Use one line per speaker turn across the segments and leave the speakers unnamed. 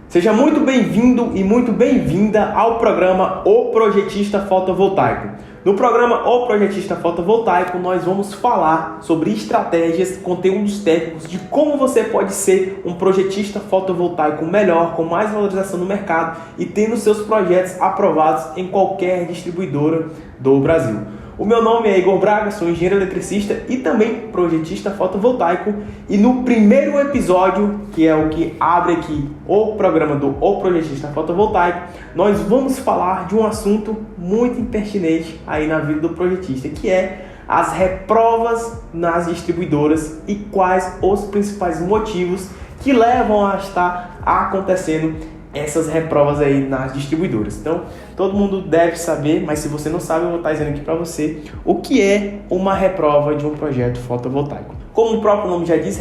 Seja muito bem-vindo e muito bem-vinda ao programa O Projetista Fotovoltaico. No programa O Projetista Fotovoltaico, nós vamos falar sobre estratégias, conteúdos técnicos de como você pode ser um projetista fotovoltaico melhor, com mais valorização no mercado e tendo seus projetos aprovados em qualquer distribuidora do Brasil. O meu nome é Igor Braga, sou engenheiro eletricista e também projetista fotovoltaico. E no primeiro episódio, que é o que abre aqui o programa do O Projetista Fotovoltaico, nós vamos falar de um assunto muito impertinente aí na vida do projetista, que é as reprovas nas distribuidoras e quais os principais motivos que levam a estar acontecendo essas reprovas aí nas distribuidoras. Então, todo mundo deve saber, mas se você não sabe, eu vou estar dizendo aqui para você o que é uma reprova de um projeto fotovoltaico. Como o próprio nome já diz,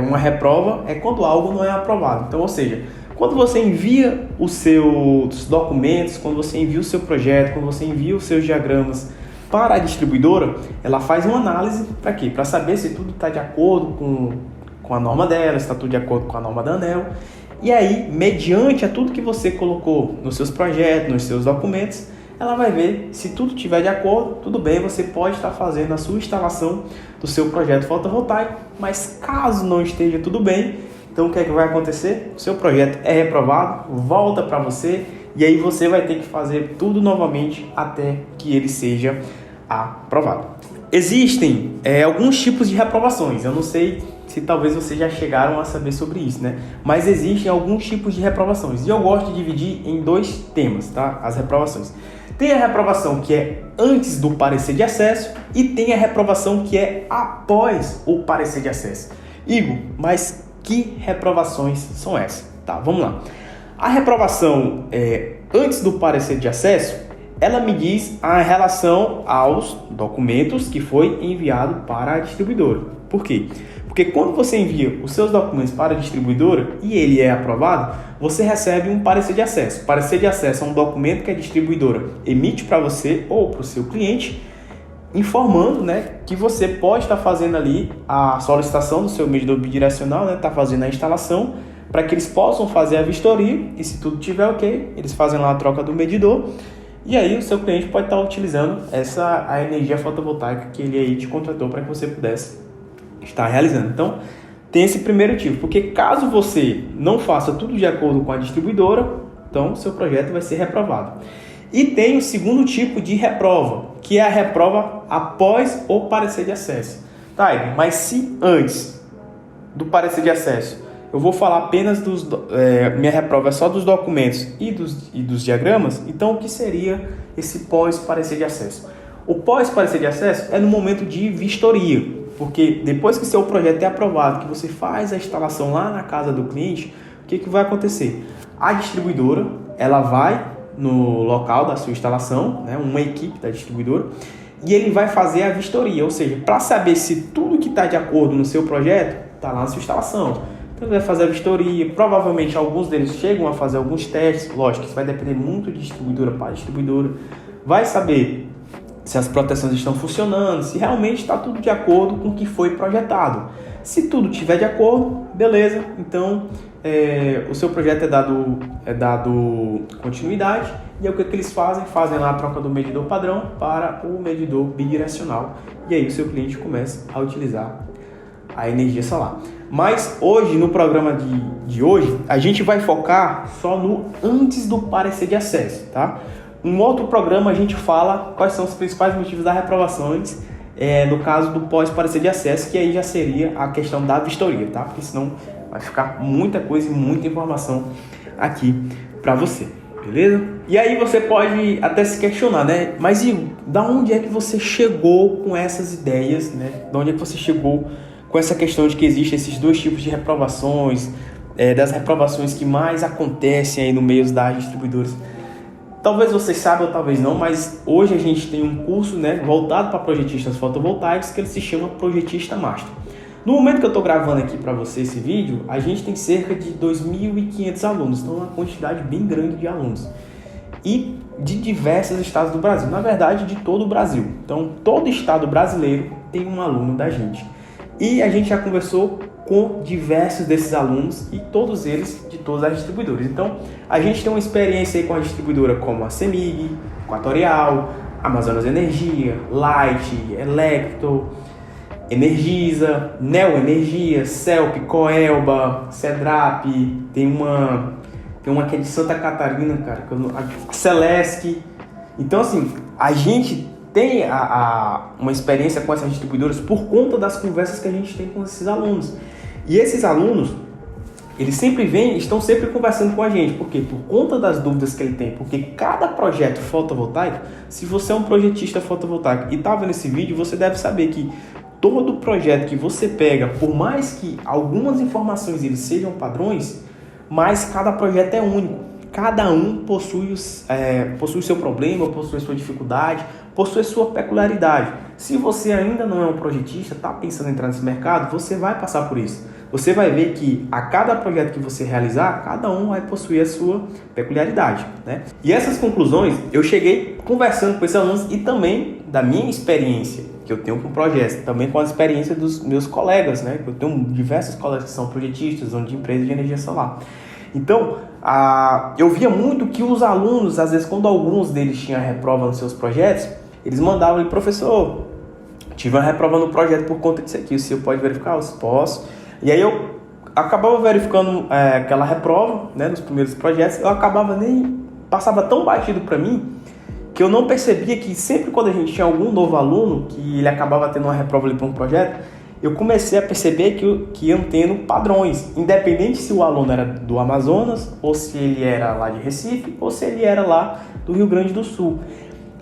uma reprova é quando algo não é aprovado. Então, ou seja, quando você envia os seus documentos, quando você envia o seu projeto, quando você envia os seus diagramas para a distribuidora, ela faz uma análise para quê? Para saber se tudo está de acordo com a norma dela, se está tudo de acordo com a norma da ANEEL. E aí, mediante a tudo que você colocou nos seus projetos, nos seus documentos, ela vai ver se tudo estiver de acordo, tudo bem, você pode estar fazendo a sua instalação do seu projeto fotovoltaico, mas caso não esteja tudo bem, então o que é que vai acontecer? O seu projeto é reprovado, volta para você e aí você vai ter que fazer tudo novamente até que ele seja aprovado. Existem alguns tipos de reprovações, eu não sei se talvez vocês já chegaram a saber sobre isso, né? Mas existem alguns tipos de reprovações e eu gosto de dividir em dois temas, tá? As reprovações. Tem a reprovação que é antes do parecer de acesso e tem a reprovação que é após o parecer de acesso. Igor, mas que reprovações são essas? Tá, vamos lá. A reprovação antes do parecer de acesso, ela me diz a relação aos documentos que foi enviado para a distribuidora. Por quê? Porque quando você envia os seus documentos para a distribuidora e ele é aprovado, você recebe um parecer de acesso. O parecer de acesso é um documento que a distribuidora emite para você ou para o seu cliente, informando, né, que você pode estar fazendo ali a solicitação do seu medidor bidirecional, né, tá fazendo a instalação, para que eles possam fazer a vistoria e se tudo estiver ok, eles fazem lá a troca do medidor. E aí o seu cliente pode estar utilizando a energia fotovoltaica que ele aí te contratou para que você pudesse estar realizando. Então, tem esse primeiro tipo, porque caso você não faça tudo de acordo com a distribuidora, então seu projeto vai ser reprovado. E tem o segundo tipo de reprova, que é a reprova após o parecer de acesso. Tá, Igor, mas se antes do parecer de acesso eu vou falar apenas minha reprova é só dos documentos e dos diagramas, então o que seria esse pós-parecer de acesso? O pós-parecer de acesso é no momento de vistoria, porque depois que seu projeto é aprovado, que você faz a instalação lá na casa do cliente, o que vai acontecer? A distribuidora, ela vai no local da sua instalação, né, uma equipe da distribuidora, e ele vai fazer a vistoria, ou seja, para saber se tudo que está de acordo no seu projeto está lá na sua instalação. Então ele vai fazer a vistoria, provavelmente alguns deles chegam a fazer alguns testes, lógico, isso vai depender muito de distribuidora para distribuidora, vai saber se as proteções estão funcionando, se realmente está tudo de acordo com o que foi projetado. Se tudo estiver de acordo, beleza, então o seu projeto é dado continuidade. E aí o que eles fazem? Fazem lá a troca do medidor padrão para o medidor bidirecional. E aí o seu cliente começa a utilizar a energia solar. Mas hoje, no programa de hoje, a gente vai focar só no antes do parecer de acesso, tá? Um outro programa a gente fala quais são os principais motivos da reprovação antes, no caso do pós-parecer de acesso, que aí já seria a questão da vistoria, tá? Porque senão vai ficar muita coisa e muita informação aqui para você, beleza? E aí você pode até se questionar, né? Mas Igor, da onde é que você chegou com essas ideias, né? Da onde é que você chegou com essa questão de que existem esses dois tipos de reprovações, das reprovações que mais acontecem aí no meio das distribuidoras? Talvez você saiba ou talvez não, mas hoje a gente tem um curso, né, voltado para projetistas fotovoltaicos que ele se chama Projetista Master. No momento que eu estou gravando aqui para você esse vídeo, a gente tem cerca de 2.500 alunos, então é uma quantidade bem grande de alunos. E de diversos estados do Brasil, na verdade de todo o Brasil. Então todo estado brasileiro tem um aluno da gente. E a gente já conversou com diversos desses alunos e todos eles de todas as distribuidoras. Então, a gente tem uma experiência aí com a distribuidora como a CEMIG, Equatorial, Amazonas Energia, Light, Electro, Energisa, Neo Energia, Celp, Coelba, Cedrap, tem uma que é de Santa Catarina, cara, a Celesc. Então, assim, a gente tem uma experiência com essas distribuidoras por conta das conversas que a gente tem com esses alunos. E esses alunos, eles estão sempre conversando com a gente. Por quê? Por conta das dúvidas que ele tem. Porque cada projeto fotovoltaico, se você é um projetista fotovoltaico e está vendo esse vídeo, você deve saber que todo projeto que você pega, por mais que algumas informações eles sejam padrões, mas cada projeto é único. Cada um possui seu problema, possui sua dificuldade, possui sua peculiaridade. Se você ainda não é um projetista, está pensando em entrar nesse mercado, você vai passar por isso. Você vai ver que a cada projeto que você realizar, cada um vai possuir a sua peculiaridade, né? E essas conclusões eu cheguei conversando com esses alunos e também da minha experiência que eu tenho com projetos, também com a experiência dos meus colegas, né? Eu tenho diversos colegas que são projetistas, donos de empresas de energia solar. Então, eu via muito que os alunos, às vezes, quando alguns deles tinham reprova nos seus projetos, eles mandavam ali, professor, tive uma reprova no projeto por conta disso aqui, o senhor pode verificar? Eu posso. E aí eu acabava verificando aquela reprova, né, nos primeiros projetos, passava tão batido para mim, que eu não percebia que sempre quando a gente tinha algum novo aluno, que ele acabava tendo uma reprova ali para um projeto, eu comecei a perceber que iam tendo padrões, independente se o aluno era do Amazonas, ou se ele era lá de Recife, ou se ele era lá do Rio Grande do Sul.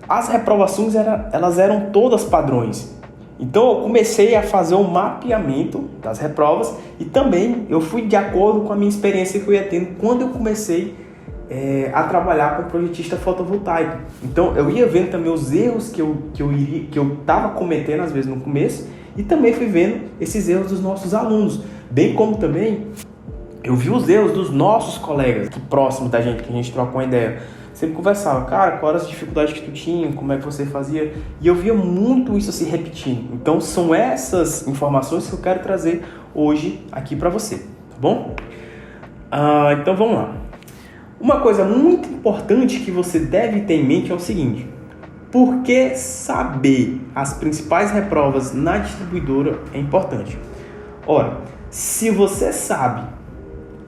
As reprovações elas eram todas padrões. Então eu comecei a fazer um mapeamento das reprovas e também eu fui de acordo com a minha experiência que eu ia tendo quando eu comecei a trabalhar com projetista fotovoltaico. Então eu ia vendo também os erros que eu estava cometendo às vezes no começo e também fui vendo esses erros dos nossos alunos, bem como também eu vi os erros dos nossos colegas que próximo da gente, que a gente troca uma ideia. Sempre conversava, cara, quais eram as dificuldades que tu tinha, como é que você fazia, e eu via muito isso se repetindo. Então são essas informações que eu quero trazer hoje aqui para você, tá bom? Então vamos lá. Uma coisa muito importante que você deve ter em mente é o seguinte: por que saber as principais reprovas na distribuidora é importante? Ora, se você sabe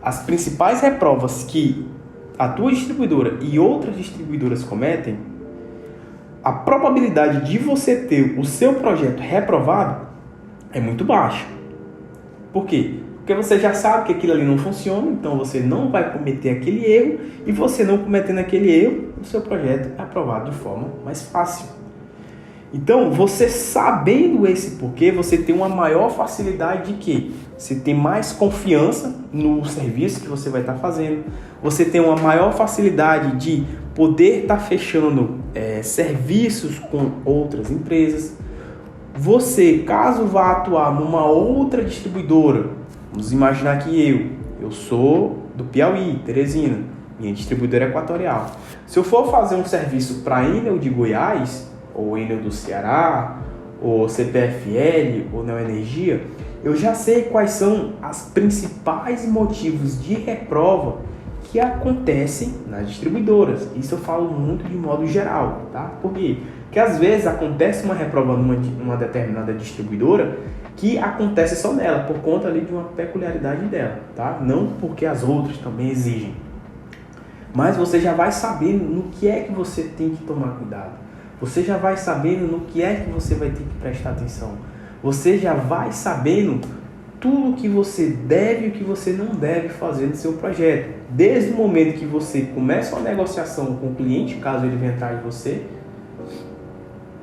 as principais reprovas que a tua distribuidora e outras distribuidoras cometem, a probabilidade de você ter o seu projeto reprovado é muito baixa. Por quê? Porque você já sabe que aquilo ali não funciona, então você não vai cometer aquele erro, e você não cometendo aquele erro, o seu projeto é aprovado de forma mais fácil. Então, você sabendo esse porquê, você tem uma maior facilidade de quê? Você tem mais confiança no serviço que você vai estar fazendo, você tem uma maior facilidade de poder estar fechando serviços com outras empresas. Você, caso vá atuar numa outra distribuidora, vamos imaginar que eu sou do Piauí, Teresina, minha distribuidora é Equatorial. Se eu for fazer um serviço para a Enel de Goiás, ou Enel do Ceará, ou CPFL, ou Neo Energia, eu já sei quais são os principais motivos de reprova que acontecem nas distribuidoras. Isso eu falo muito de modo geral, tá? Por quê? Porque às vezes acontece uma reprova numa determinada distribuidora que acontece só nela, por conta ali de uma peculiaridade dela, tá? Não porque as outras também exigem. Mas você já vai sabendo no que é que você tem que tomar cuidado. Você já vai sabendo no que é que você vai ter que prestar atenção. Você já vai sabendo tudo o que você deve e o que você não deve fazer no seu projeto. Desde o momento que você começa uma negociação com o cliente, caso ele venha atrás de você,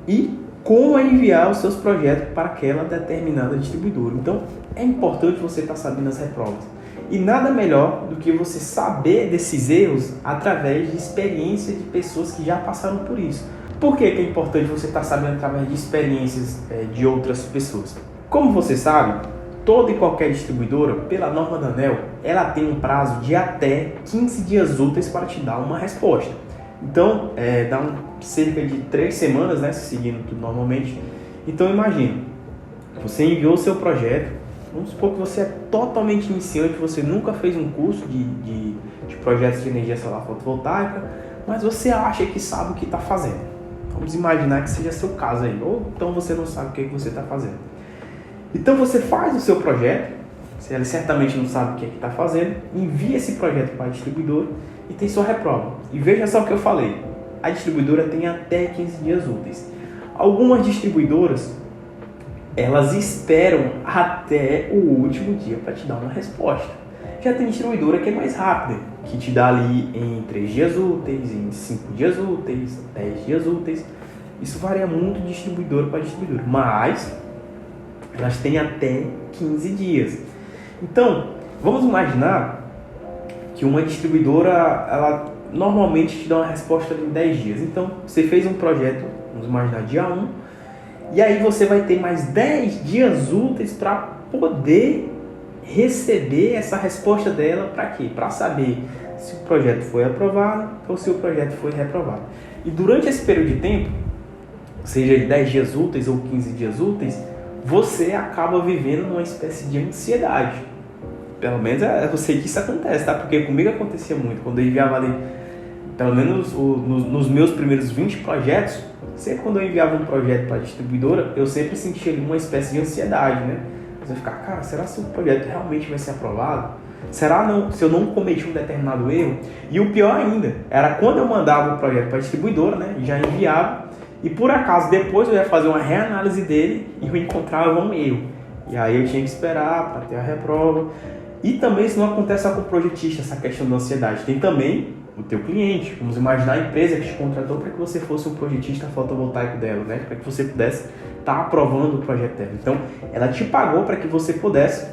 e como enviar os seus projetos para aquela determinada distribuidora. Então, é importante você estar sabendo as reprovas. E nada melhor do que você saber desses erros através de experiência de pessoas que já passaram por isso. Por que é importante você estar sabendo através de experiências de outras pessoas? Como você sabe, toda e qualquer distribuidora, pela norma da ANEEL, ela tem um prazo de até 15 dias úteis para te dar uma resposta. Então, dá cerca de 3 semanas, né, seguindo tudo normalmente. Então, imagina, Você enviou o seu projeto, vamos supor que você é totalmente iniciante, você nunca fez um curso de projetos de energia solar fotovoltaica, mas você acha que sabe o que está fazendo. Vamos imaginar que seja seu caso aí, ou então você não sabe o que você está fazendo. Então você faz o seu projeto, ele certamente não sabe o que está fazendo, envia esse projeto para a distribuidora e tem sua reprova. E veja só o que eu falei, a distribuidora tem até 15 dias úteis. Algumas distribuidoras, elas esperam até o último dia para te dar uma resposta. Já tem distribuidora que é mais rápida, que te dá ali em 3 dias úteis, em 5 dias úteis, 10 dias úteis. Isso varia muito de distribuidora para distribuidora, mas elas têm até 15 dias. Então, vamos imaginar que uma distribuidora, ela normalmente te dá uma resposta em 10 dias. Então, você fez um projeto, vamos imaginar dia 1, e aí você vai ter mais 10 dias úteis para poder receber essa resposta dela. Para quê? Para saber se o projeto foi aprovado ou se o projeto foi reprovado. E durante esse período de tempo, seja de 10 dias úteis ou 15 dias úteis, você acaba vivendo numa espécie de ansiedade. Pelo menos eu sei que isso acontece, tá? Porque comigo acontecia muito. Quando eu enviava ali, pelo menos nos meus primeiros 20 projetos, sempre quando eu enviava um projeto para a distribuidora, eu sempre sentia ali uma espécie de ansiedade, né? Você ficar, cara, será que o projeto realmente vai ser aprovado? Será se eu não cometi um determinado erro? E o pior ainda, era quando eu mandava o projeto para a distribuidora, né? Já enviava, e por acaso depois eu ia fazer uma reanálise dele e eu encontrava um erro. E aí eu tinha que esperar para ter a reprova. E também isso não acontece só com o projetista, essa questão da ansiedade. Tem também o teu cliente. Vamos imaginar a empresa que te contratou para que você fosse um projetista fotovoltaico dela, né? Para que você pudesse estar aprovando o projeto dela. Então, ela te pagou para que você pudesse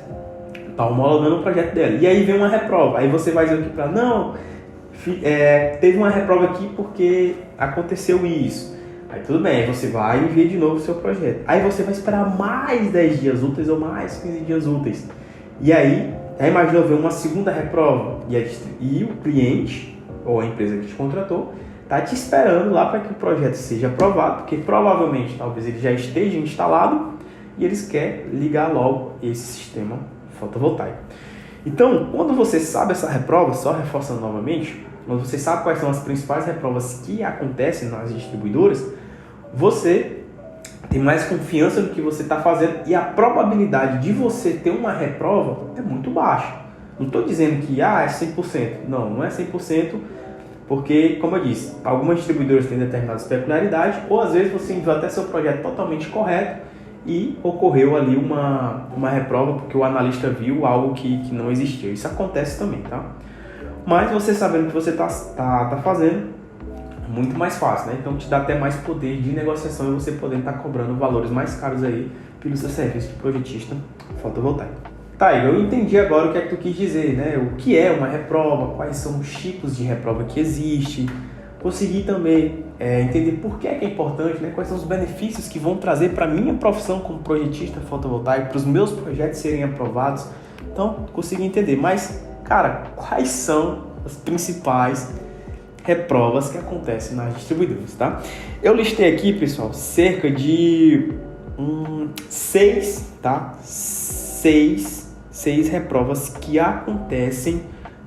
estar homologando o projeto dela. E aí vem uma reprova. Aí você vai dizer aqui para não, teve uma reprova aqui porque aconteceu isso. Aí tudo bem, aí você vai e envia de novo o seu projeto. Aí você vai esperar mais 10 dias úteis ou mais 15 dias úteis. E aí imaginou ver uma segunda reprova. E o cliente, ou a empresa que te contratou, está te esperando lá para que o projeto seja aprovado, porque provavelmente talvez ele já esteja instalado e eles querem ligar logo esse sistema fotovoltaico. Então, quando você sabe essa reprova, só reforçando novamente, quando você sabe quais são as principais reprovas que acontecem nas distribuidoras, você tem mais confiança no que você está fazendo e a probabilidade de você ter uma reprova é muito baixa. Não estou dizendo que é 100%. Não é 100%, porque, como eu disse, algumas distribuidoras têm determinadas peculiaridades, ou às vezes você enviou até seu projeto totalmente correto e ocorreu ali uma reprova porque o analista viu algo que não existia. Isso acontece também, tá? Mas você sabendo o que você está fazendo, é muito mais fácil, né? Então te dá até mais poder de negociação e você poder estar cobrando valores mais caros aí pelo seu serviço de projetista fotovoltaico. Tá, eu entendi agora o que é que tu quis dizer, né? O que é uma reprova, quais são os tipos de reprova que existe. Consegui também entender por que é importante, né? Quais são os benefícios que vão trazer para a minha profissão como projetista fotovoltaico, para os meus projetos serem aprovados. Então, consegui entender. Mas, cara, quais são as principais reprovas que acontecem nas distribuidoras, tá? Eu listei aqui, pessoal, cerca de 6 reprovas que acontecem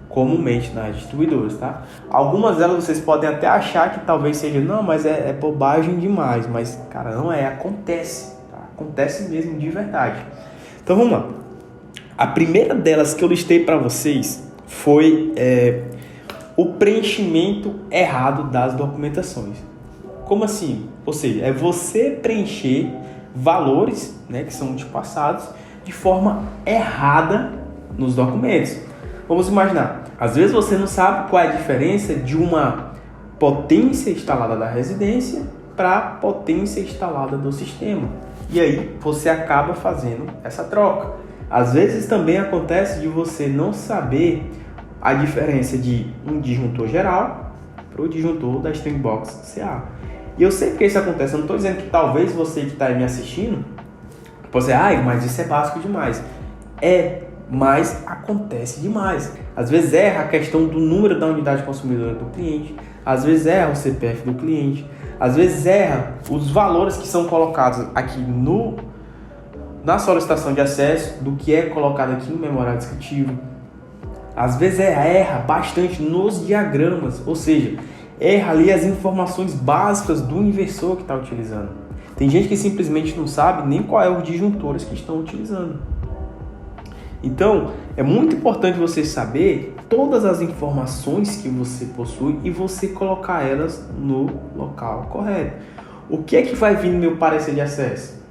comumente nas distribuidoras, tá? Algumas delas vocês podem até achar que talvez seja, não, mas é bobagem demais, mas, cara, não acontece, tá? Acontece mesmo de verdade. Então, vamos lá. A primeira delas que eu listei para vocês foi o preenchimento errado das documentações. Como assim? Ou seja, é você preencher valores, né, que são te passados de forma errada nos documentos. Vamos imaginar, às vezes você não sabe qual é a diferença de uma potência instalada da residência para a potência instalada do sistema. E aí você acaba fazendo essa troca. Às vezes também acontece de você não saber a diferença de um disjuntor geral para o disjuntor da Stringbox CA. E eu sei que isso acontece, eu não estou dizendo que talvez você que está aí me assistindo, você, mas isso é básico demais. Mas acontece demais. Às vezes erra a questão do número da unidade consumidora do cliente, às vezes erra o CPF do cliente, às vezes erra os valores que são colocados aqui na solicitação de acesso do que é colocado aqui no memorial descritivo. Às vezes erra bastante nos diagramas, ou seja, erra ali as informações básicas do inversor que está utilizando. Tem gente que simplesmente não sabe nem qual é os disjuntores que estão utilizando. Então, é muito importante você saber todas as informações que você possui e você colocar elas no local correto. O que é que vai vir no meu parecer de acesso?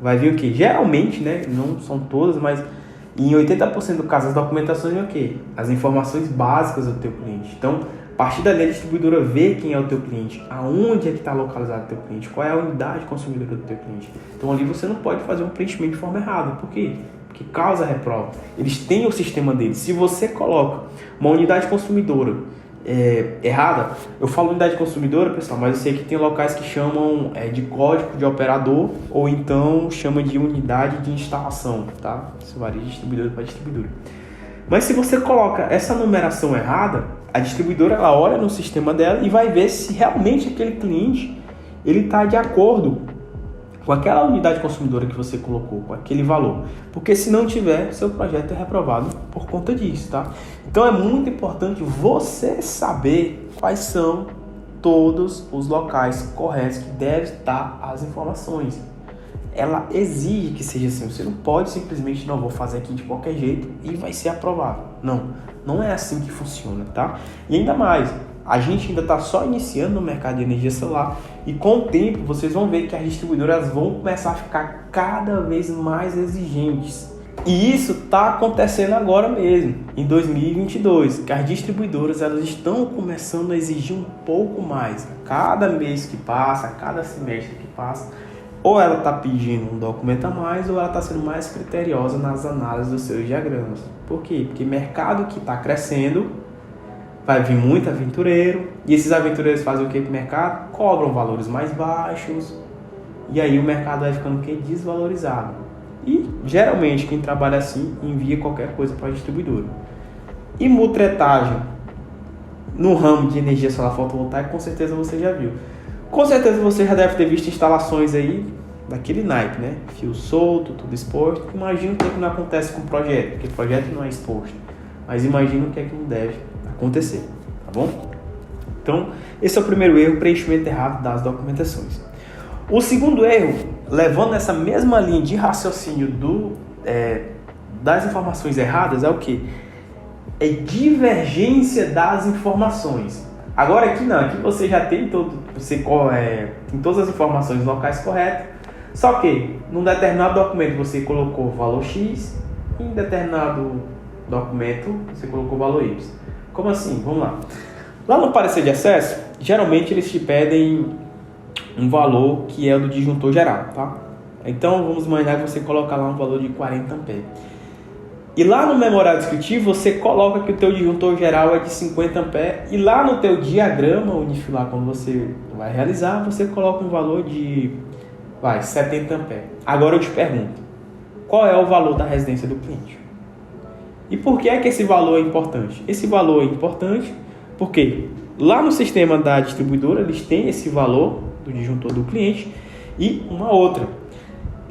Vai vir o quê? Geralmente, né, não são todas, mas em 80% do caso as documentações é o quê? As informações básicas do teu cliente. Então, a partir dali a distribuidora vê quem é o teu cliente, aonde é que está localizado o teu cliente, qual é a unidade consumidora do teu cliente. Então ali você não pode fazer um preenchimento de forma errada. Por quê? Porque causa reprova. Eles têm o sistema deles. Se você coloca uma unidade consumidora errada, eu falo unidade consumidora, pessoal, mas eu sei que tem locais que chamam de código de operador ou então chama de unidade de instalação, tá? Isso varia de distribuidora para distribuidora. Mas se você coloca essa numeração errada, a distribuidora ela olha no sistema dela e vai ver se realmente aquele cliente ele está de acordo com aquela unidade consumidora que você colocou, com aquele valor. Porque se não tiver, seu projeto é reprovado por conta disso, tá? Então é muito importante você saber quais são todos os locais corretos que devem estar as informações. Ela exige que seja assim. Você não pode simplesmente, não, vou fazer aqui de qualquer jeito e vai ser aprovado. Não é assim que funciona, tá? E ainda mais, a gente ainda está só iniciando no mercado de energia solar e com o tempo vocês vão ver que as distribuidoras vão começar a ficar cada vez mais exigentes. E isso está acontecendo agora mesmo, em 2022, que as distribuidoras elas estão começando a exigir um pouco mais. Cada mês que passa, cada semestre que passa, ou ela está pedindo um documento a mais ou ela está sendo mais criteriosa nas análises dos seus diagramas. Por quê? Porque mercado que está crescendo, vai vir muito aventureiro, e esses aventureiros fazem o que com o mercado? Cobram valores mais baixos, e aí o mercado vai ficando o quê? Desvalorizado. E geralmente quem trabalha assim envia qualquer coisa para a distribuidora. E mutretagem no ramo de energia solar fotovoltaica, com certeza você já viu. Com certeza você já deve ter visto instalações aí daquele naipe, né? Fio solto, tudo exposto. Imagina o que não acontece com o projeto, porque o projeto não é exposto. Mas imagina o que é que não deve acontecer, tá bom? Então, esse é o primeiro erro, preenchimento errado das documentações. O segundo erro, levando essa mesma linha de raciocínio das informações erradas, é o quê? É divergência das informações. Agora aqui não, aqui você já tem tem todas as informações locais corretas, só que num determinado documento você colocou o valor X, e em determinado documento você colocou o valor Y. Como assim? Vamos lá. Lá no parecer de acesso, geralmente eles te pedem um valor que é o do disjuntor geral, tá? Então vamos imaginar que você coloca lá um valor de 40 amperes. E lá no memorial descritivo você coloca que o teu disjuntor geral é de 50 amperes e lá no teu diagrama unifilar, quando você vai realizar, você coloca um valor de 70 amperes. Agora eu te pergunto, qual é o valor da residência do cliente? E por que é que esse valor é importante? Esse valor é importante porque lá no sistema da distribuidora eles têm esse valor do disjuntor do cliente e uma outra,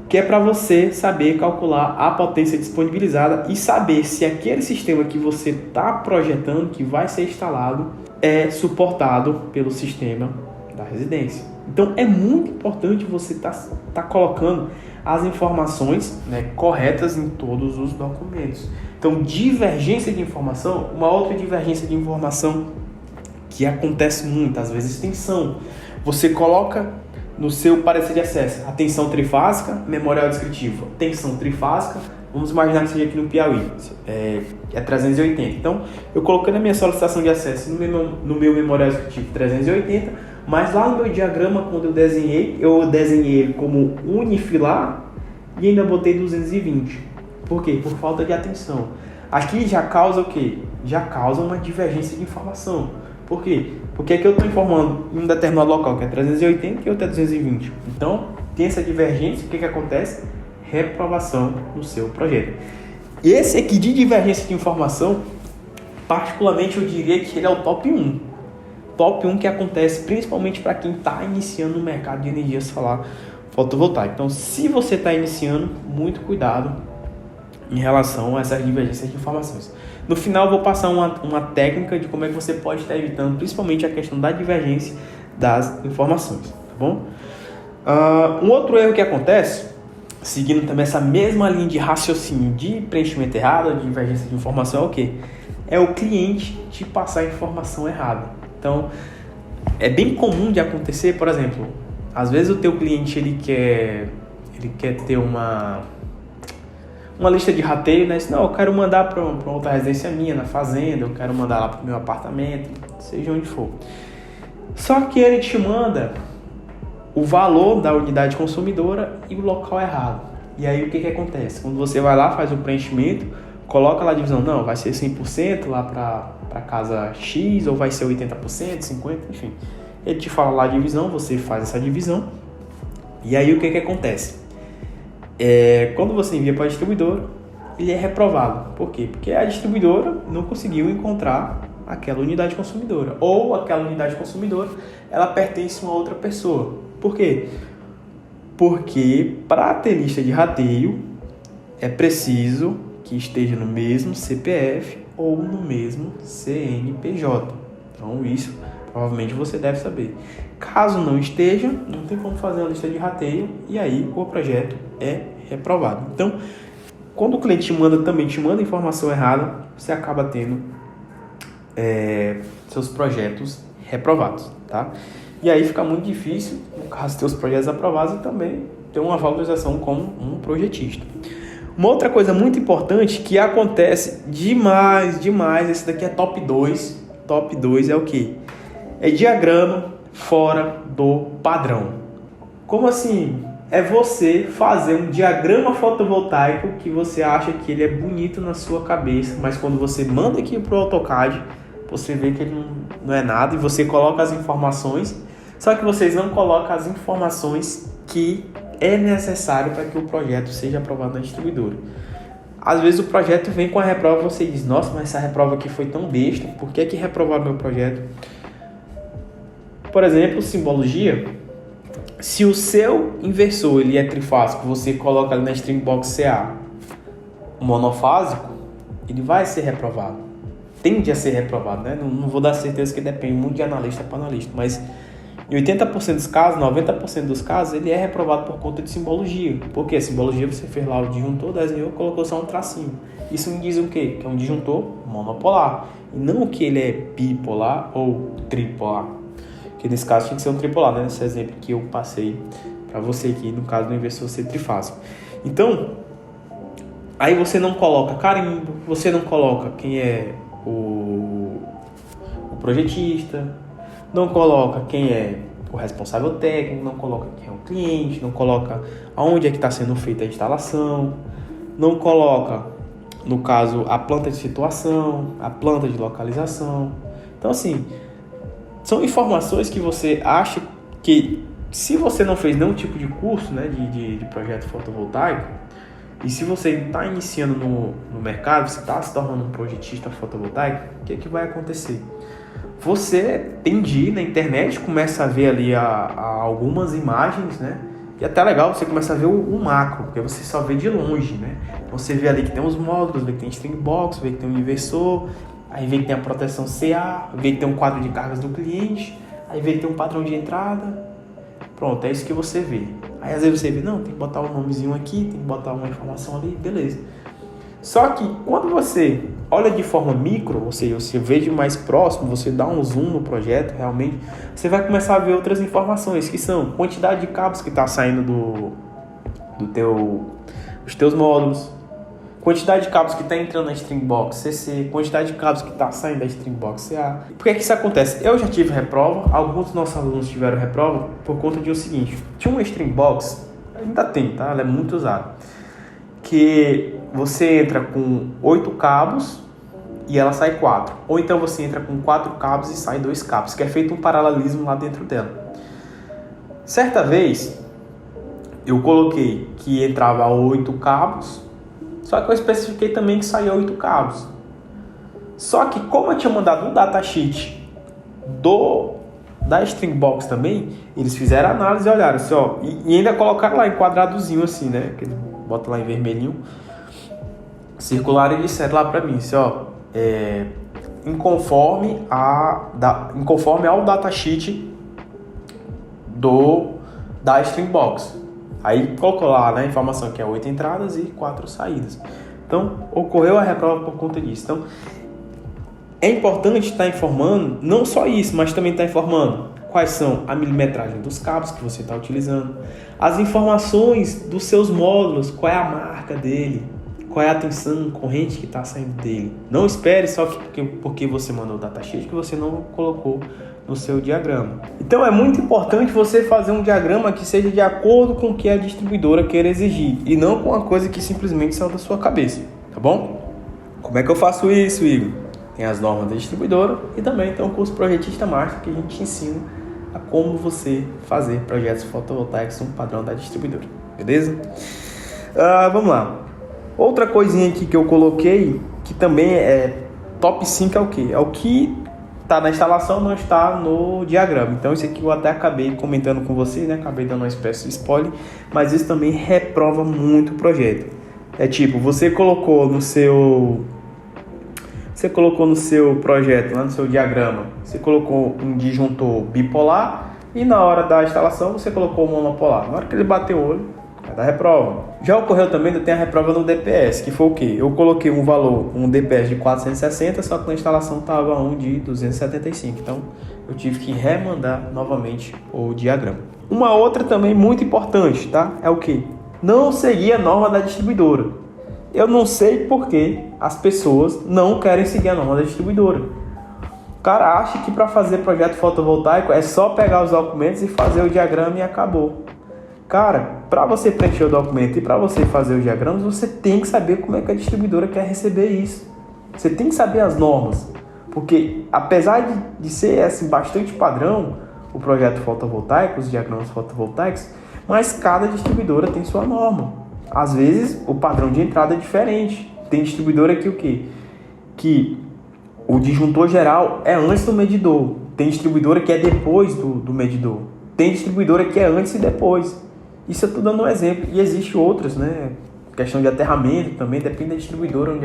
que é para você saber calcular a potência disponibilizada e saber se aquele sistema que você está projetando, que vai ser instalado, é suportado pelo sistema da residência. Então é muito importante você tá colocando as informações, né, corretas em todos os documentos. Então, divergência de informação, uma outra divergência de informação que acontece muitas vezes, tensão. Você coloca no seu parecer de acesso a tensão trifásica, memorial descritivo, tensão trifásica, vamos imaginar que seja aqui no Piauí, é 380. Então, eu coloquei na minha solicitação de acesso no meu memorial descritivo 380, mas lá no meu diagrama, quando eu desenhei ele como unifilar e ainda botei 220. Por quê? Por falta de atenção. Aqui já causa o quê? Já causa uma divergência de informação. Por quê? Porque aqui eu estou informando em um determinado local que é 380 e outro é 220. Então, tem essa divergência, o que acontece? Reprovação no seu projeto. Esse aqui de divergência de informação, particularmente eu diria que ele é o top 1. Top 1 que acontece principalmente para quem está iniciando no mercado de energia solar fotovoltaica. Então, se você está iniciando, muito cuidado em relação a essas divergências de informações. No final, eu vou passar uma técnica de como é que você pode estar evitando, principalmente a questão da divergência das informações, tá bom? Um outro erro que acontece, seguindo também essa mesma linha de raciocínio de preenchimento errado, de divergência de informação, é o quê? É o cliente te passar a informação errada. Então, é bem comum de acontecer, por exemplo, às vezes o teu cliente ele quer ter uma lista de rateio, né? Não, eu quero mandar para outra residência minha, na fazenda, eu quero mandar lá para o meu apartamento, seja onde for. Só que ele te manda o valor da unidade consumidora e o local errado. E aí o que acontece? Quando você vai lá, faz o preenchimento, coloca lá a divisão, não, vai ser 100% lá para casa X, ou vai ser 80%, 50%, enfim. Ele te fala lá a divisão, você faz essa divisão, e aí o que acontece? Quando você envia para a distribuidora, ele é reprovado. Por quê? Porque a distribuidora não conseguiu encontrar aquela unidade consumidora, ou aquela unidade consumidora ela pertence a uma outra pessoa. Por quê? Porque para ter lista de rateio é preciso que esteja no mesmo CPF ou no mesmo CNPJ. Então isso provavelmente você deve saber. Caso não esteja, não tem como fazer uma lista de rateio e aí o projeto é reprovado. Então, quando o cliente também te manda informação errada, você acaba tendo seus projetos reprovados, tá? E aí fica muito difícil, no caso de ter os projetos aprovados, e também ter uma valorização como um projetista. Uma outra coisa muito importante que acontece demais, esse daqui é top 2. Top 2 é o quê? É diagrama fora do padrão. Como assim? É você fazer um diagrama fotovoltaico que você acha que ele é bonito na sua cabeça, mas quando você manda aqui para o AutoCAD, você vê que ele não é nada e você coloca as informações, só que vocês não colocam as informações que é necessário para que o projeto seja aprovado na distribuidora. Às vezes o projeto vem com a reprova e você diz, nossa, mas essa reprova aqui foi tão besta, por que reprovaram meu projeto? Por exemplo, simbologia. Se o seu inversor ele é trifásico, você coloca ali na Stringbox CA monofásico, ele vai ser reprovado. Tende a ser reprovado, né? Não vou dar certeza que depende muito de analista para analista, mas em 80% dos casos, 90% dos casos, ele é reprovado por conta de simbologia. Porque a simbologia você fez lá o disjuntor, desenhou, colocou só um tracinho. Isso me diz o quê? Que é um disjuntor monopolar. E não que ele é bipolar ou tripolar. Que nesse caso tinha que ser um tripolar, né? Nesse exemplo que eu passei para você aqui, no caso do inversor ser trifásico. Então, aí você não coloca carimbo, você não coloca quem é o projetista, não coloca quem é o responsável técnico, não coloca quem é o cliente, não coloca aonde é que está sendo feita a instalação, não coloca, no caso, a planta de situação, a planta de localização. Então, assim, são informações que você acha que, se você não fez nenhum tipo de curso, né, de projeto fotovoltaico, e se você está iniciando no mercado, você está se tornando um projetista fotovoltaico, o que vai acontecer? Você tem de ir na internet, começa a ver ali algumas imagens, né? E até legal, você começa a ver o macro, porque você só vê de longe, né? Você vê ali que tem os módulos, vê que tem string box, vê que tem um inversor, aí vê que tem a proteção CA, vê que tem um quadro de cargas do cliente, aí vê que tem um padrão de entrada. Pronto, é isso que você vê. Aí às vezes você vê, não, tem que botar um nomezinho aqui, tem que botar uma informação ali, beleza. Só que quando você olha de forma micro, ou seja, você vê de mais próximo, você dá um zoom no projeto, realmente, você vai começar a ver outras informações, que são quantidade de cabos que está saindo dos teus módulos, quantidade de cabos que está entrando na Stringbox CC, quantidade de cabos que está saindo da Stringbox CA. Por que isso acontece? Eu já tive reprova, alguns dos nossos alunos tiveram reprova por conta de o seguinte: tinha uma Stringbox, ainda tem, tá? Ela é muito usada, que você entra com 8 cabos e ela sai 4. Ou então você entra com 4 cabos e sai 2 cabos, que é feito um paralelismo lá dentro dela. Certa vez, eu coloquei que entrava 8 cabos, só que eu especifiquei também que saía 8 cabos. Só que como eu tinha mandado um datasheet da Stringbox também, eles fizeram análise e olharam assim, ó, e ainda colocaram lá em quadradozinho assim, né, que eles botam lá em vermelhinho, circular, e disseram lá pra mim, assim, ó, inconforme ao datasheet da Stringbox. Aí colocou lá, né, a informação que é 8 entradas e 4 saídas. Então, ocorreu a reprova por conta disso. Então, é importante estar informando, não só isso, mas também estar informando quais são a milimetragem dos cabos que você está utilizando, as informações dos seus módulos, qual é a marca dele, qual é a tensão corrente que está saindo dele. Não espere só porque você mandou o datasheet que você não colocou no seu diagrama. Então é muito importante você fazer um diagrama que seja de acordo com o que a distribuidora queira exigir e não com uma coisa que simplesmente saiu da sua cabeça, tá bom? Como é que eu faço isso, Igor? Tem as normas da distribuidora e também tem o curso Projetista Master que a gente te ensina a como você fazer projetos fotovoltaicos no padrão da distribuidora, beleza? Vamos lá. Outra coisinha aqui que eu coloquei, que também é top 5, é o quê? É o que está na instalação, não está no diagrama. Então isso aqui eu até acabei comentando com você, né? Acabei dando uma espécie de spoiler, mas isso também reprova muito o projeto. É tipo, você colocou no seu projeto, lá no seu diagrama, você colocou um disjuntor bipolar e na hora da instalação você colocou um monopolar. Na hora que ele bater o olho, vai dar reprova. Já ocorreu também, eu tenho a reprova no DPS, que foi o quê? Eu coloquei um DPS de 460, só que na instalação estava um de 275. Então, eu tive que remandar novamente o diagrama. Uma outra também muito importante, tá? É o quê? Não seguir a norma da distribuidora. Eu não sei por que as pessoas não querem seguir a norma da distribuidora. O cara acha que para fazer projeto fotovoltaico é só pegar os documentos e fazer o diagrama e acabou. Cara, para você preencher o documento e para você fazer os diagramas, você tem que saber como é que a distribuidora quer receber isso. Você tem que saber as normas. Porque, apesar de ser assim, bastante padrão o projeto fotovoltaico, os diagramas fotovoltaicos, mas cada distribuidora tem sua norma. Às vezes, o padrão de entrada é diferente. Tem distribuidora que o quê? Que o disjuntor geral é antes do medidor. Tem distribuidora que é depois do medidor. Tem distribuidora que é antes e depois. Isso eu estou dando um exemplo. E existe outras, né? Questão de aterramento também, depende da distribuidora.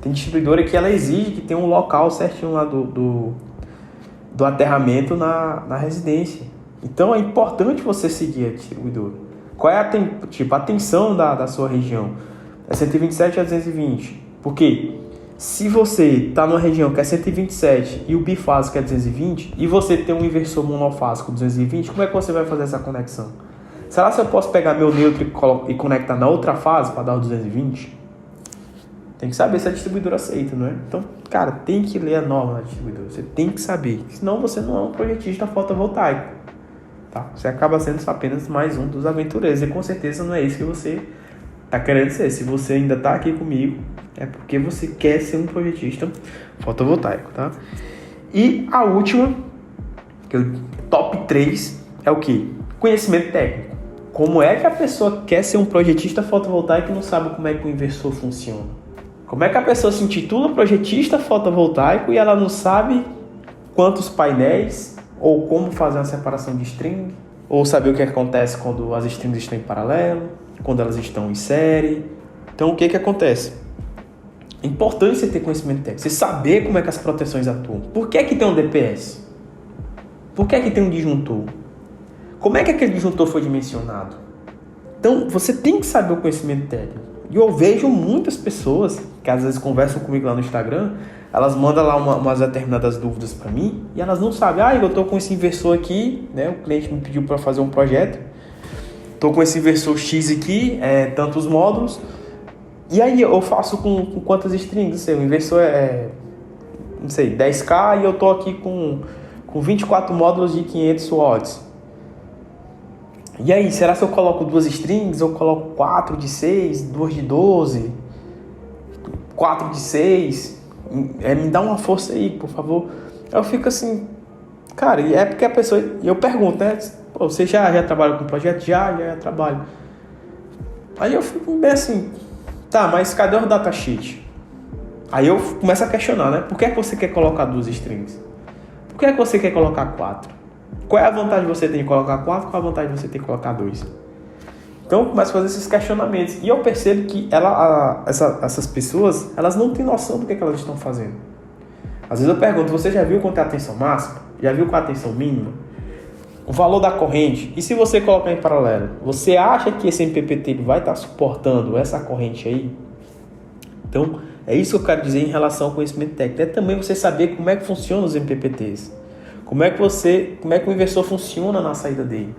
Tem distribuidora que ela exige que tenha um local certinho lá do aterramento na residência. Então é importante você seguir a distribuidora. Qual é a tensão da sua região? É 127 a 220. Por quê? Se você está numa região que é 127 e o bifásico é 220 e você tem um inversor monofásico 220, como é que você vai fazer essa conexão? Será que eu posso pegar meu neutro e conectar na outra fase para dar o 220? Tem que saber se a distribuidora aceita, não é? Então, cara, tem que ler a norma da distribuidora. Você tem que saber. Senão você não é um projetista fotovoltaico. Tá? Você acaba sendo apenas mais um dos aventureiros. E com certeza não é isso que você está querendo ser. Se você ainda está aqui comigo, é porque você quer ser um projetista fotovoltaico, tá? E a última, que é o top 3, é o quê? Conhecimento técnico. Como é que a pessoa quer ser um projetista fotovoltaico e não sabe como é que o inversor funciona? Como é que a pessoa se intitula projetista fotovoltaico e ela não sabe quantos painéis ou como fazer uma separação de string, ou saber o que acontece quando as strings estão em paralelo, quando elas estão em série. Então, o que acontece? É importante você ter conhecimento técnico, você saber como é que as proteções atuam. Por que tem um DPS? Por que tem um disjuntor? Como é que aquele disjuntor foi dimensionado? Então, você tem que saber o conhecimento técnico. E eu vejo muitas pessoas que às vezes conversam comigo lá no Instagram, elas mandam lá umas determinadas dúvidas para mim e elas não sabem. Eu estou com esse inversor aqui, né? O cliente me pediu para fazer um projeto. Estou com esse inversor X aqui, tantos módulos. E aí eu faço com quantas strings? O inversor não sei, 10K e eu estou aqui com 24 módulos de 500 watts. E aí, será que eu coloco 2 strings? Eu coloco 4 de 6, 2 de 12, 4 de 6? Me dá uma força aí, por favor. Eu fico assim, cara, e é porque a pessoa... E eu pergunto, né? Pô, você já trabalha com projeto? Já trabalho. Aí eu fico bem assim, tá, mas cadê o datasheet? Aí eu começo a questionar, né? Por que você quer colocar 2 strings? Por que você quer colocar 4? Qual é a vantagem de você ter de colocar 4? Qual é a vantagem de você ter de colocar 2? Então eu começo a fazer esses questionamentos. E eu percebo que essas pessoas, elas não têm noção do que elas estão fazendo. Às vezes eu pergunto, você já viu quanto é a tensão máxima? Já viu qual é a tensão mínima? O valor da corrente? E se você colocar em paralelo? Você acha que esse MPPT vai estar suportando essa corrente aí? Então, é isso que eu quero dizer em relação ao conhecimento técnico. É também você saber como é que funcionam os MPPTs. Como é que o inversor funciona na saída dele.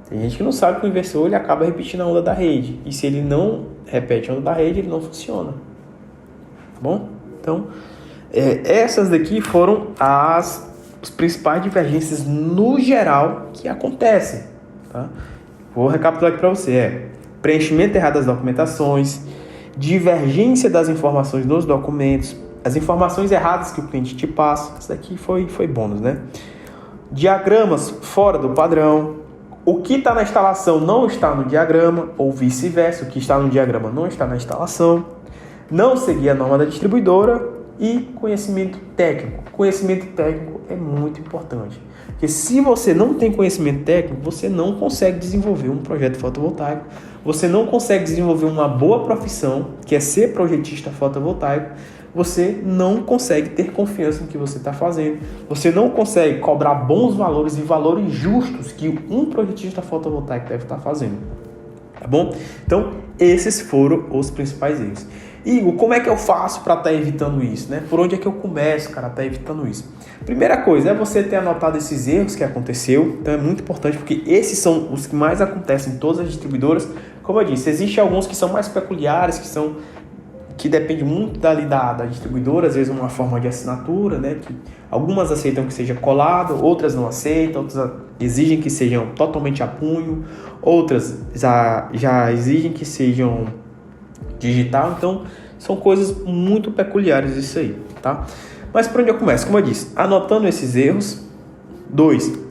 Tem gente que não sabe que o inversor ele acaba repetindo a onda da rede. E se ele não repete a onda da rede, ele não funciona. Tá bom? Então, essas daqui foram as principais divergências no geral que acontecem. Tá? Vou recapitular aqui para você. Preenchimento errado das documentações, divergência das informações nos documentos, as informações erradas que o cliente te passa. Isso daqui foi bônus, né? Diagramas fora do padrão. O que está na instalação não está no diagrama, ou vice-versa. O que está no diagrama não está na instalação. Não seguir a norma da distribuidora e conhecimento técnico. Conhecimento técnico é muito importante. Porque se você não tem conhecimento técnico, você não consegue desenvolver um projeto fotovoltaico. Você não consegue desenvolver uma boa profissão, que é ser projetista fotovoltaico. Você não consegue ter confiança no que você está fazendo. Você não consegue cobrar bons valores e valores justos que um projetista fotovoltaico deve estar fazendo. Tá bom? Então, esses foram os principais erros. Igor, como é que eu faço para estar evitando isso? Né? Por onde é que eu começo, cara, estar evitando isso? Primeira coisa é você ter anotado esses erros que aconteceu. Então, é muito importante porque esses são os que mais acontecem em todas as distribuidoras. Como eu disse, existem alguns que são mais peculiares, que depende muito da distribuidora, às vezes uma forma de assinatura, né? Que algumas aceitam que seja colado, outras não aceitam, outras exigem que sejam totalmente a punho, outras já exigem que sejam digital. Então, são coisas muito peculiares isso aí, tá? Mas por onde eu começo? Como eu disse, anotando esses erros. 2.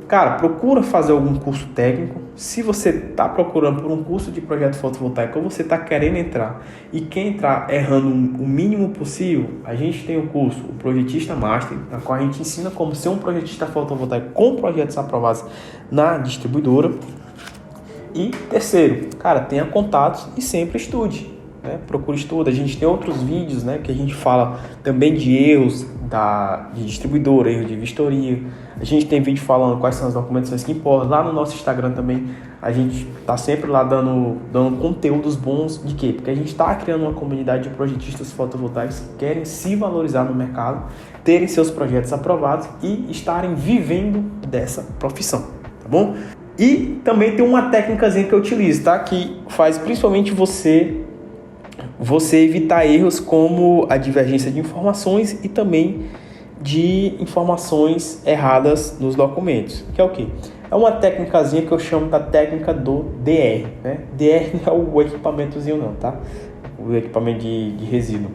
Cara, procura fazer algum curso técnico. Se você está procurando por um curso de projeto fotovoltaico ou você está querendo entrar e quer entrar errando o mínimo possível, a gente tem o curso, o Projetista Master, na qual a gente ensina como ser um projetista fotovoltaico com projetos aprovados na distribuidora. E terceiro, cara, tenha contatos e sempre estude. Né? Procure estudo. A gente tem outros vídeos, né, que a gente fala também de erros de distribuidora, erro de vistoria. A gente tem vídeo falando quais são as documentações que importam. Lá no nosso Instagram também a gente está sempre lá dando conteúdos bons. De quê? Porque a gente está criando uma comunidade de projetistas fotovoltaicos que querem se valorizar no mercado, terem seus projetos aprovados e estarem vivendo dessa profissão, tá bom? E também tem uma técnicazinha que eu utilizo, tá? Que faz principalmente você evitar erros como a divergência de informações e também de informações erradas nos documentos. Que é o quê? É uma técnicazinha que eu chamo da técnica do DR, né? DR não é o equipamentozinho não, tá? O equipamento de resíduo.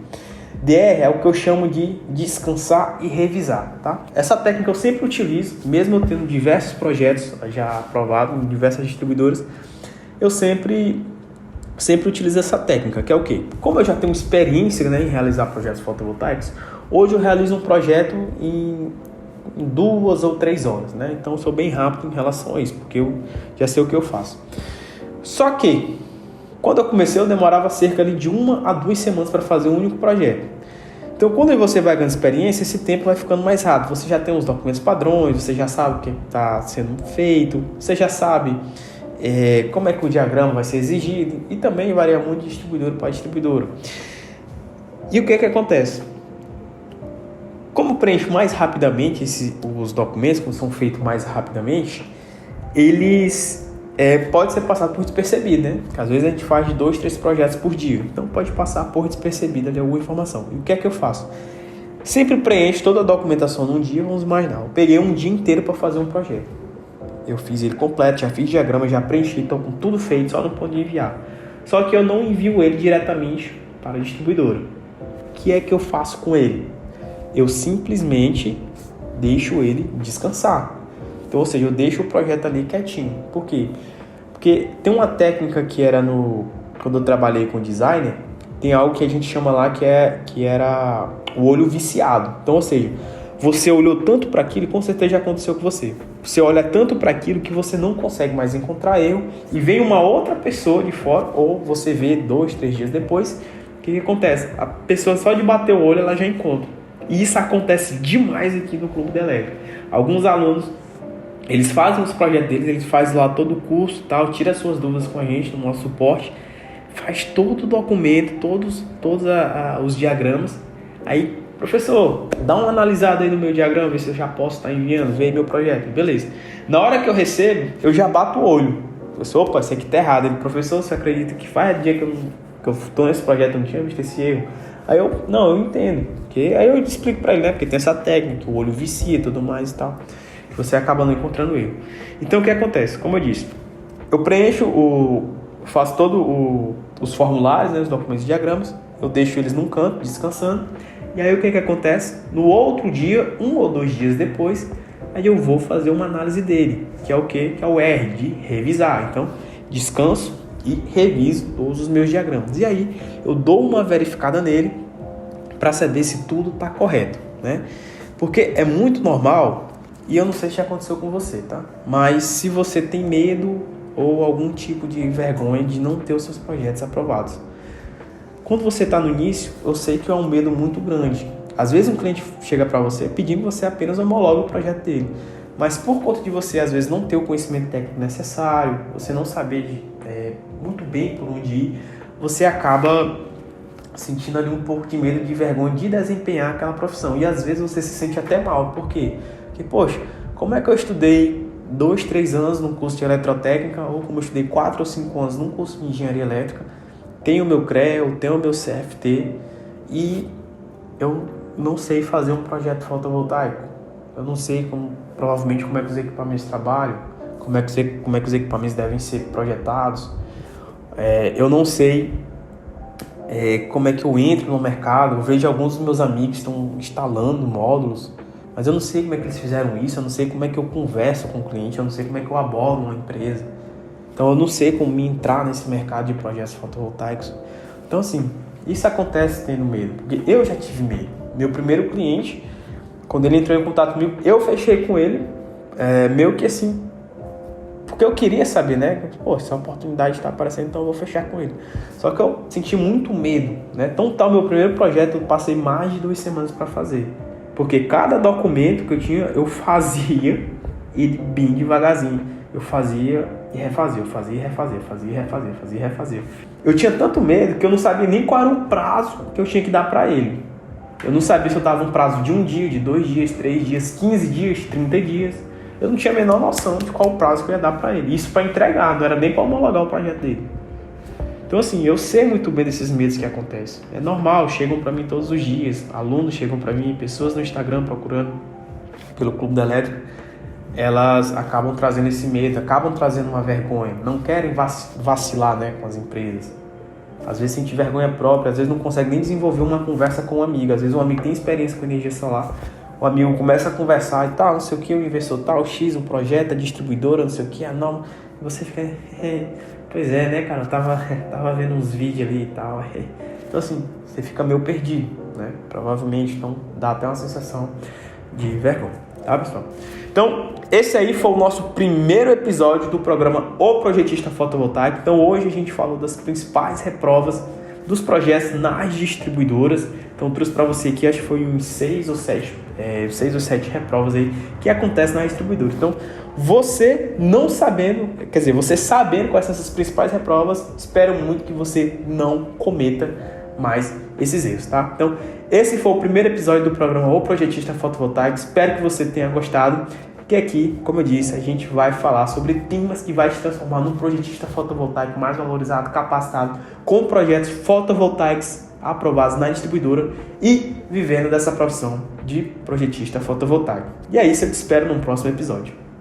DR é o que eu chamo de descansar e revisar, tá? Essa técnica eu sempre utilizo, mesmo eu tendo diversos projetos já aprovados em diversas distribuidoras, eu sempre utilizo essa técnica, que é o quê? Como eu já tenho experiência, né, em realizar projetos fotovoltaicos, hoje eu realizo um projeto em 2 ou 3 horas, né? Então eu sou bem rápido em relação a isso, porque eu já sei o que eu faço. Só que, quando eu comecei, eu demorava cerca de 1 a 2 semanas para fazer um único projeto. Então, quando você vai ganhando experiência, esse tempo vai ficando mais rápido. Você já tem os documentos padrões, você já sabe o que está sendo feito, você já sabe como é que o diagrama vai ser exigido, e também varia muito de distribuidora para distribuidora. E o que acontece? Como preencho mais rapidamente os documentos, como são feitos mais rapidamente, eles pode ser passado por despercebido, né? Porque às vezes a gente faz 2, 3 projetos por dia, então pode passar por despercebida de alguma informação. E o que é que eu faço? Sempre preencho toda a documentação num dia, vamos imaginar. Eu peguei um dia inteiro para fazer um projeto. Eu fiz ele completo, já fiz diagrama, já preenchi, então com tudo feito, só não podia enviar. Só que eu não envio ele diretamente para a distribuidora. O que é que eu faço com ele? Eu simplesmente deixo ele descansar. Então, ou seja, eu deixo o projeto ali quietinho. Por quê? Porque tem uma técnica que era quando eu trabalhei com designer, tem algo que a gente chama lá que era o olho viciado. Então, ou seja, você olhou tanto para aquilo, e com certeza já aconteceu com você. Você olha tanto para aquilo que você não consegue mais encontrar erro, e vem uma outra pessoa de fora, ou você vê 2, 3 dias depois, o que acontece? A pessoa só de bater o olho, ela já encontra. E isso acontece demais aqui no Clube da Elétrica. Alguns alunos, eles fazem os projetos deles, eles fazem lá todo o curso, tal, tira as suas dúvidas com a gente no nosso suporte, faz todo o documento, todos os diagramas. Aí, professor, dá uma analisada aí no meu diagrama, ver se eu já posso estar enviando, ver meu projeto. Beleza. Na hora que eu recebo, eu já bato o olho. Professor, opa, isso aqui tá errado. Ele, professor, você acredita que faz dia que eu tô nesse projeto, eu não tinha visto esse erro? Aí eu entendo. Aí eu explico pra ele, né? Porque tem essa técnica, o olho vicia e tudo mais e tal. Você acaba não encontrando erro. Então, o que acontece? Como eu disse, eu faço os formulários, né, os documentos e diagramas, eu deixo eles num canto, descansando, e aí o que acontece? No outro dia, 1 ou 2 dias depois, aí eu vou fazer uma análise dele, que é o quê? Que é o R, de revisar. Então, descanso e reviso todos os meus diagramas. E aí, eu dou uma verificada nele para saber se tudo está correto, né? Porque é muito normal, e eu não sei se já aconteceu com você, tá? Mas se você tem medo ou algum tipo de vergonha de não ter os seus projetos aprovados. Quando você está no início, eu sei que é um medo muito grande. Às vezes um cliente chega para você pedindo que você apenas homologue o projeto dele. Mas por conta de você, às vezes, não ter o conhecimento técnico necessário, você não saber muito bem por onde ir, você acaba sentindo ali um pouco de medo, de vergonha de desempenhar aquela profissão. E às vezes você se sente até mal. Por quê? Porque, poxa, como é que eu estudei 2, 3 anos num curso de eletrotécnica, ou como eu estudei 4 ou 5 anos num curso de engenharia elétrica, tenho o meu CREA, tenho o meu CFT, e eu não sei fazer um projeto fotovoltaico. Eu não sei provavelmente como é que os equipamentos trabalham, como é que os equipamentos devem ser projetados. Eu não sei como é que eu entro no mercado. Eu vejo alguns dos meus amigos estão instalando módulos, mas eu não sei como é que eles fizeram isso, eu não sei como é que eu converso com o cliente, eu não sei como é que eu abordo uma empresa. Então eu não sei como entrar nesse mercado de projetos fotovoltaicos. Então assim, isso acontece tendo medo, porque eu já tive medo. Meu primeiro cliente, quando ele entrou em contato comigo, eu fechei com ele, meio que assim, porque eu queria saber, né? Pô, se a oportunidade está aparecendo, então eu vou fechar com ele. Só que eu senti muito medo, né? Então tá, o meu primeiro projeto eu passei mais de 2 semanas para fazer. Porque cada documento que eu tinha, eu fazia e bem devagarzinho. Eu fazia e refazia, eu fazia e refazia, fazia e refazia, fazia e refazia. Eu tinha tanto medo que eu não sabia nem qual era o prazo que eu tinha que dar para ele. Eu não sabia se eu dava um prazo de 1 dia, de 2 dias, 3 dias, 15 dias, 30 dias. Eu não tinha a menor noção de qual o prazo que eu ia dar para ele. Isso para entregar, não era nem para homologar o projeto dele. Então assim, eu sei muito bem desses medos que acontecem. É normal, chegam para mim todos os dias. Alunos chegam para mim, pessoas no Instagram procurando pelo Clube da Elétrica. Elas acabam trazendo esse medo, acabam trazendo uma vergonha. Não querem vacilar, né, com as empresas. Às vezes sente vergonha própria, às vezes não consegue nem desenvolver uma conversa com um amigo. Às vezes um amigo tem experiência com energia solar, o amigo começa a conversar e tal, não sei o que, o investidor tal, X, um projeto, a distribuidora, não sei o que, a norma. E você fica, pois é, né, cara, eu tava vendo uns vídeos ali e tal. Então assim, você fica meio perdido, né, provavelmente, então dá até uma sensação de vergonha, tá, pessoal? Então, esse aí foi o nosso primeiro episódio do programa O Projetista Fotovoltaico. Então, hoje a gente falou das principais reprovas dos projetos nas distribuidoras. Então, eu trouxe para você aqui, acho que foi uns 6 ou 7 reprovas aí que acontecem na distribuidora. Então, você não sabendo, quer dizer, você sabendo quais são essas principais reprovas, espero muito que você não cometa mais esses erros, tá? Então, esse foi o primeiro episódio do programa O Projetista Fotovoltaico. Espero que você tenha gostado. Que aqui, como eu disse, a gente vai falar sobre temas que vai te transformar num projetista fotovoltaico mais valorizado, capacitado, com projetos fotovoltaicos aprovados na distribuidora e vivendo dessa profissão de projetista fotovoltaico. E é isso, eu te espero num próximo episódio.